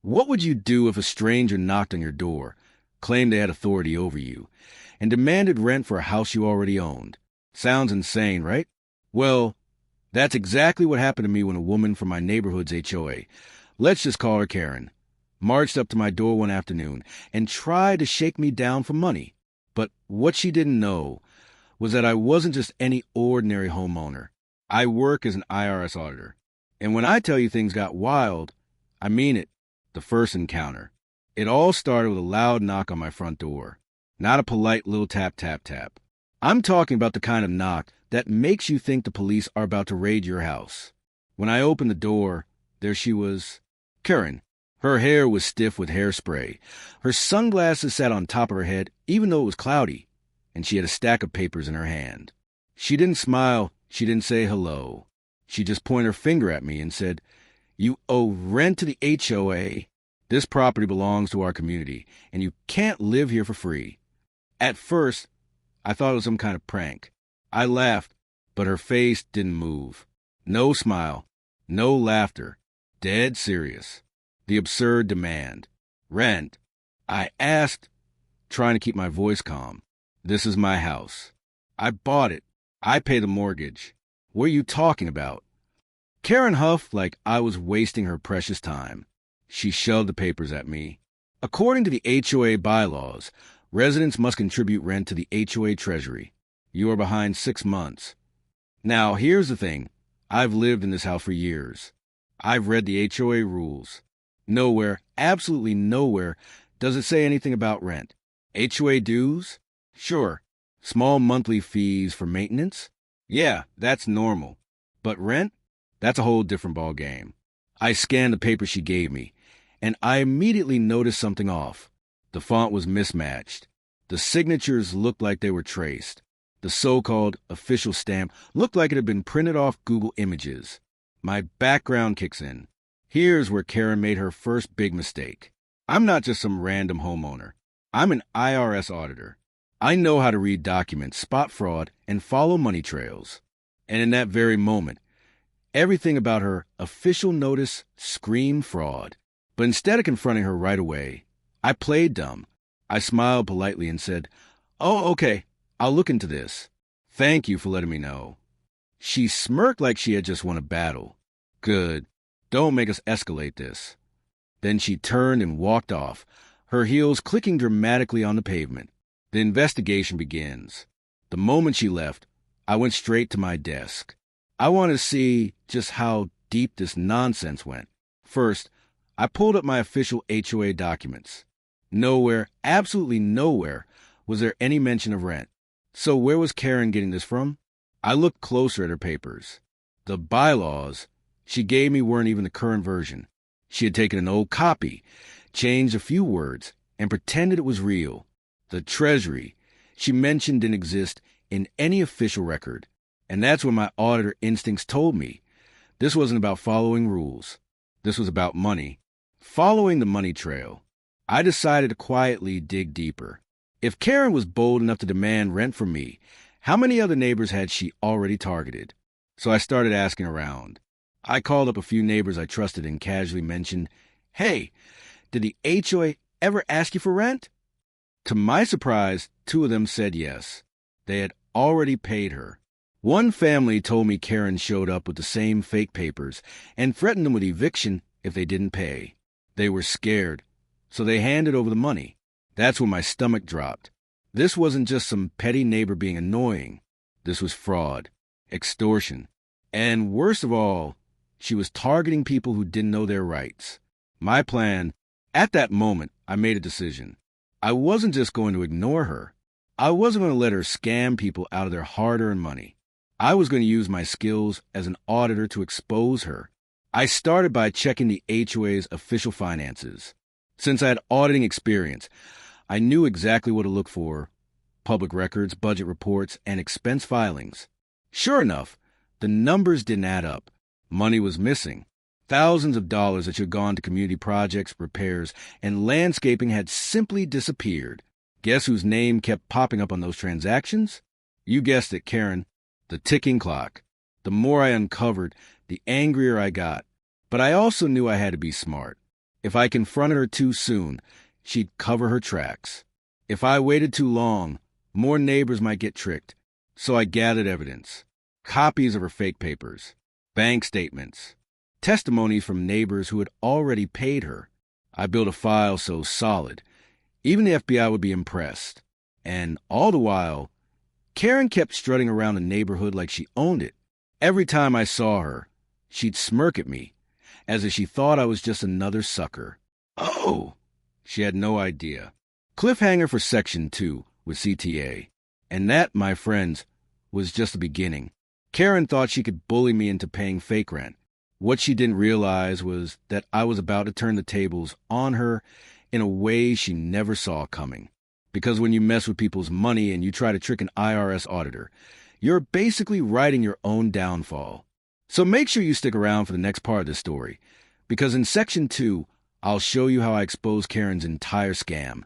What would you do if a stranger knocked on your door, claimed they had authority over you, and demanded rent for a house you already owned? Sounds insane, right? Well, that's exactly what happened to me when a woman from my neighborhood's HOA, let's just call her Karen, marched up to my door one afternoon and tried to shake me down for money. But what she didn't know was that I wasn't just any ordinary homeowner. I work as an IRS auditor. And when I tell you things got wild, I mean it. The first encounter. It all started with a loud knock on my front door. Not a polite little tap, tap, tap. I'm talking about the kind of knock that makes you think the police are about to raid your house. When I opened the door, there she was, Karen. Her hair was stiff with hairspray. Her sunglasses sat on top of her head, even though it was cloudy, and she had a stack of papers in her hand. She didn't smile. She didn't say hello. She just pointed her finger at me and said, "You owe rent to the HOA. This property belongs to our community, and you can't live here for free." At first, I thought it was some kind of prank. I laughed, but her face didn't move. No smile, no laughter. Dead serious. The absurd demand. Rent. I asked, trying to keep my voice calm. "This is my house. I bought it. I pay the mortgage. What are you talking about?" Karen huffed like I was wasting her precious time. She shoved the papers at me. According to the HOA bylaws, residents must contribute rent to the HOA treasury. You are behind 6 months. Now, here's the thing. I've lived in this house for years. I've read the HOA rules. Nowhere, absolutely nowhere, does it say anything about rent. HOA dues? Sure. Small monthly fees for maintenance? Yeah, that's normal. But rent? That's a whole different ballgame. I scanned the paper she gave me, and I immediately noticed something off. The font was mismatched. The signatures looked like they were traced. The so-called official stamp looked like it had been printed off Google Images. My background kicks in. Here's where Karen made her first big mistake. I'm not just some random homeowner. I'm an IRS auditor. I know how to read documents, spot fraud, and follow money trails. And in that very moment, everything about her official notice screamed fraud. But instead of confronting her right away, I played dumb. I smiled politely and said, "Oh, okay, I'll look into this. Thank you for letting me know." She smirked like she had just won a battle. Good. Don't make us escalate this. Then she turned and walked off, her heels clicking dramatically on the pavement. The investigation begins. The moment she left, I went straight to my desk. I wanted to see just how deep this nonsense went. First, I pulled up my official HOA documents. Nowhere, absolutely nowhere, was there any mention of rent. So where was Karen getting this from? I looked closer at her papers. The bylaws she gave me weren't even the current version. She had taken an old copy, changed a few words, and pretended it was real. The treasury she mentioned didn't exist in any official record. And that's when my auditor instincts told me this wasn't about following rules. This was about money. Following the money trail. I decided to quietly dig deeper. If Karen was bold enough to demand rent from me, how many other neighbors had she already targeted? So I started asking around. I called up a few neighbors I trusted and casually mentioned, "Hey, did the HOA ever ask you for rent?" To my surprise, 2 of them said yes. They had already paid her. One family told me Karen showed up with the same fake papers and threatened them with eviction if they didn't pay. They were scared, so they handed over the money. That's when my stomach dropped. This wasn't just some petty neighbor being annoying. This was fraud, extortion, and worst of all, she was targeting people who didn't know their rights. My plan, at that moment, I made a decision. I wasn't just going to ignore her. I wasn't going to let her scam people out of their hard-earned money. I was going to use my skills as an auditor to expose her. I started by checking the HOA's official finances. Since I had auditing experience, I knew exactly what to look for: public records, budget reports, and expense filings. Sure enough, the numbers didn't add up. Money was missing. Thousands of dollars that should have gone to community projects, repairs, and landscaping had simply disappeared. Guess whose name kept popping up on those transactions? You guessed it, Karen. The ticking clock. The more I uncovered, the angrier I got. But I also knew I had to be smart. If I confronted her too soon, she'd cover her tracks. If I waited too long, more neighbors might get tricked. So I gathered evidence. Copies of her fake papers, bank statements, testimonies from neighbors who had already paid her. I built a file so solid, even the FBI would be impressed. And all the while, Karen kept strutting around the neighborhood like she owned it. Every time I saw her, she'd smirk at me, as if she thought I was just another sucker. Oh, she had no idea. Cliffhanger for Section 2 with CTA. And that, my friends, was just the beginning. Karen thought she could bully me into paying fake rent. What she didn't realize was that I was about to turn the tables on her in a way she never saw coming. Because when you mess with people's money and you try to trick an IRS auditor, you're basically writing your own downfall. So make sure you stick around for the next part of this story, because in Section 2, I'll show you how I exposed Karen's entire scam,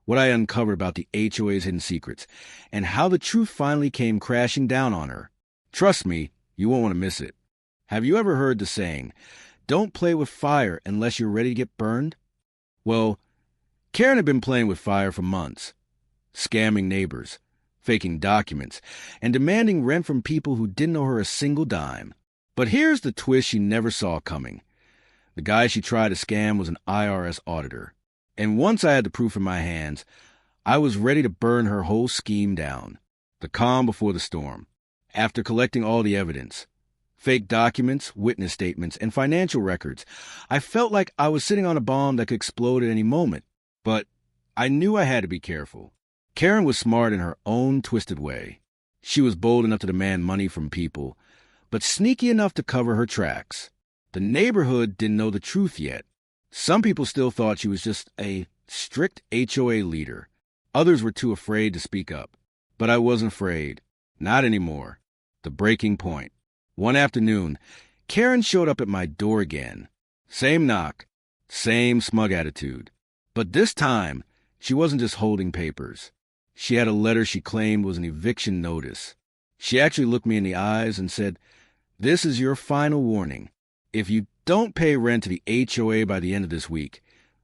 what I uncovered about the HOA's hidden secrets, and how the truth finally came crashing down on her. Trust me, you won't want to miss it. Have you ever heard the saying, don't play with fire unless you're ready to get burned? Well, Karen had been playing with fire for months, scamming neighbors, faking documents, and demanding rent from people who didn't owe her a single dime. But here's the twist she never saw coming. The guy she tried to scam was an IRS auditor. And once I had the proof in my hands, I was ready to burn her whole scheme down. The calm before the storm. After collecting all the evidence, fake documents, witness statements, and financial records, I felt like I was sitting on a bomb that could explode at any moment. But I knew I had to be careful. Karen was smart in her own twisted way. She was bold enough to demand money from people, but sneaky enough to cover her tracks. The neighborhood didn't know the truth yet. Some people still thought she was just a strict HOA leader. Others were too afraid to speak up. But I wasn't afraid. Not anymore. The breaking point. One afternoon, Karen showed up at my door again. Same knock, same smug attitude. But this time, she wasn't just holding papers. She had a letter she claimed was an eviction notice. She actually looked me in the eyes and said, "This is your final warning. If you don't pay rent to the HOA by the end of this week,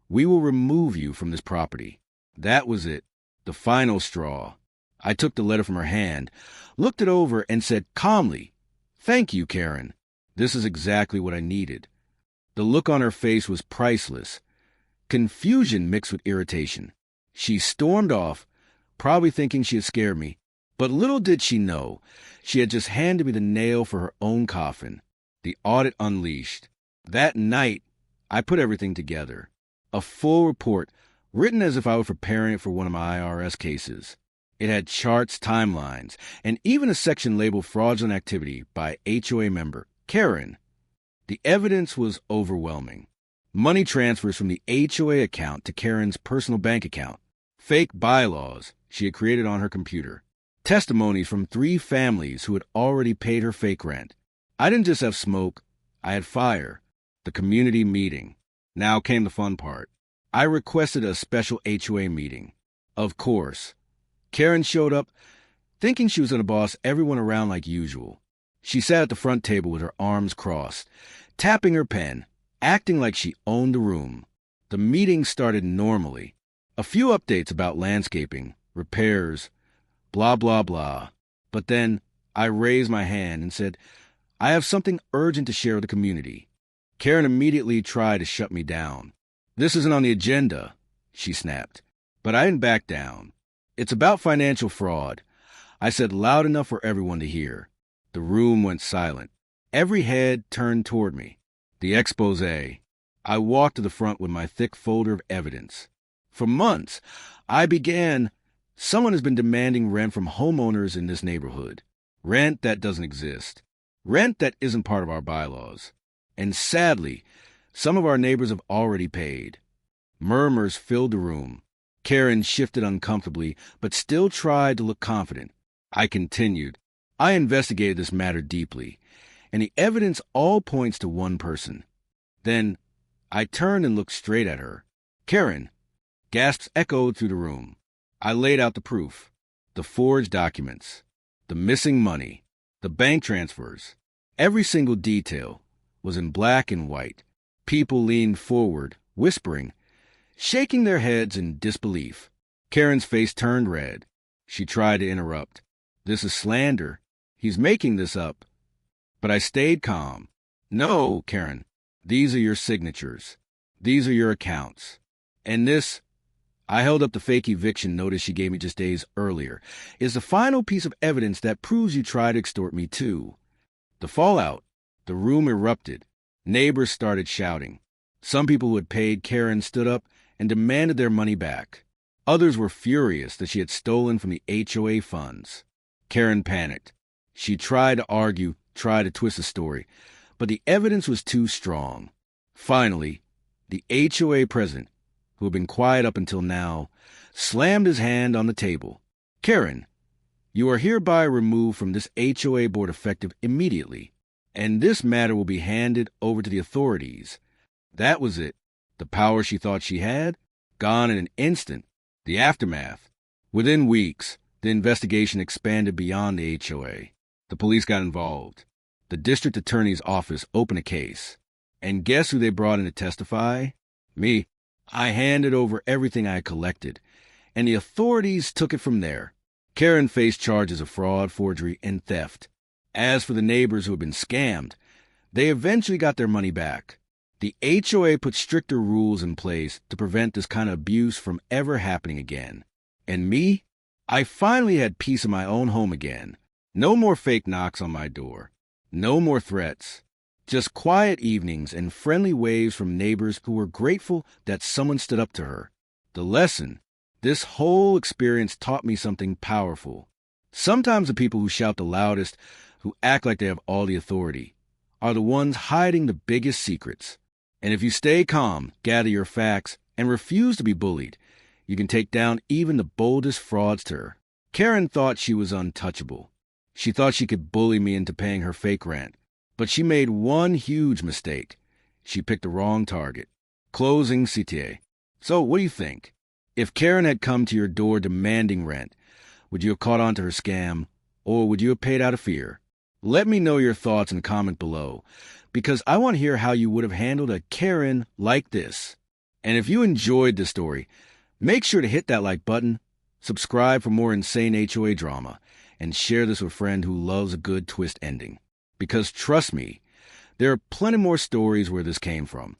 we will remove you from this property." That was it, the final straw. I took the letter from her hand, looked it over, and said calmly, "Thank you, Karen. This is exactly what I needed." The look on her face was priceless. Confusion mixed with irritation. She stormed off, probably thinking she had scared me. But little did she know, she had just handed me the nail for her own coffin. The audit unleashed. That night, I put everything together. A full report, written as if I were preparing it for one of my IRS cases. It had charts, timelines, and even a section labeled fraudulent activity by HOA member Karen. The evidence was overwhelming. Money transfers from the HOA account to Karen's personal bank account. Fake bylaws she had created on her computer. Testimonies from 3 families who had already paid her fake rent. I didn't just have smoke, I had fire. The community meeting. Now came the fun part. I requested a special HOA meeting. Of course. Karen showed up, thinking she was going to boss everyone around like usual. She sat at the front table with her arms crossed, tapping her pen, acting like she owned the room. The meeting started normally. A few updates about landscaping, repairs, blah, blah, blah. But then I raised my hand and said, "I have something urgent to share with the community." Karen immediately tried to shut me down. "This isn't on the agenda," she snapped. But I didn't back down. "It's about financial fraud," I said loud enough for everyone to hear. The room went silent. Every head turned toward me. The expose. I walked to the front with my thick folder of evidence. For months, someone has been demanding rent from homeowners in this neighborhood. Rent that doesn't exist. Rent that isn't part of our bylaws. And sadly, some of our neighbors have already paid. Murmurs filled the room. Karen shifted uncomfortably, but still tried to look confident. I continued. I investigated this matter deeply, and the evidence all points to one person. Then I turned and looked straight at her. "Karen!" Gasps echoed through the room. I laid out the proof. The forged documents. The missing money. The bank transfers. Every single detail was in black and white. People leaned forward, whispering, shaking their heads in disbelief. Karen's face turned red. She tried to interrupt. "This is slander. He's making this up." But I stayed calm. "No, Karen. These are your signatures. These are your accounts. And this," I held up the fake eviction notice she gave me just days earlier, "is the final piece of evidence that proves you tried to extort me too." The fallout. The room erupted. Neighbors started shouting. Some people who had paid Karen stood up and demanded their money back. Others were furious that she had stolen from the HOA funds. Karen panicked. She tried to argue, tried to twist the story, but the evidence was too strong. Finally, the HOA president, who had been quiet up until now, slammed his hand on the table. "Karen, you are hereby removed from this HOA board effective immediately, and this matter will be handed over to the authorities." That was it. The power she thought she had, gone in an instant. The aftermath. Within weeks, the investigation expanded beyond the HOA. The police got involved. The district attorney's office opened a case. And guess who they brought in to testify? Me. I handed over everything I collected, and the authorities took it from there. Karen faced charges of fraud, forgery, and theft. As for the neighbors who had been scammed, they eventually got their money back. The HOA put stricter rules in place to prevent this kind of abuse from ever happening again. And me? I finally had peace in my own home again. No more fake knocks on my door. No more threats. Just quiet evenings and friendly waves from neighbors who were grateful that someone stood up to her. The lesson. This whole experience taught me something powerful. Sometimes the people who shout the loudest, who act like they have all the authority, are the ones hiding the biggest secrets. And if you stay calm, gather your facts, and refuse to be bullied, you can take down even the boldest fraudster. Karen thought she was untouchable. She thought she could bully me into paying her fake rent. But she made one huge mistake. She picked the wrong target. Closing CTA. So what do you think? If Karen had come to your door demanding rent, would you have caught on to her scam, or would you have paid out of fear? Let me know your thoughts in the comment below, because I want to hear how you would have handled a Karen like this. And if you enjoyed this story, make sure to hit that like button, subscribe for more insane HOA drama, and share this with a friend who loves a good twist ending. Because trust me, there are plenty more stories where this came from.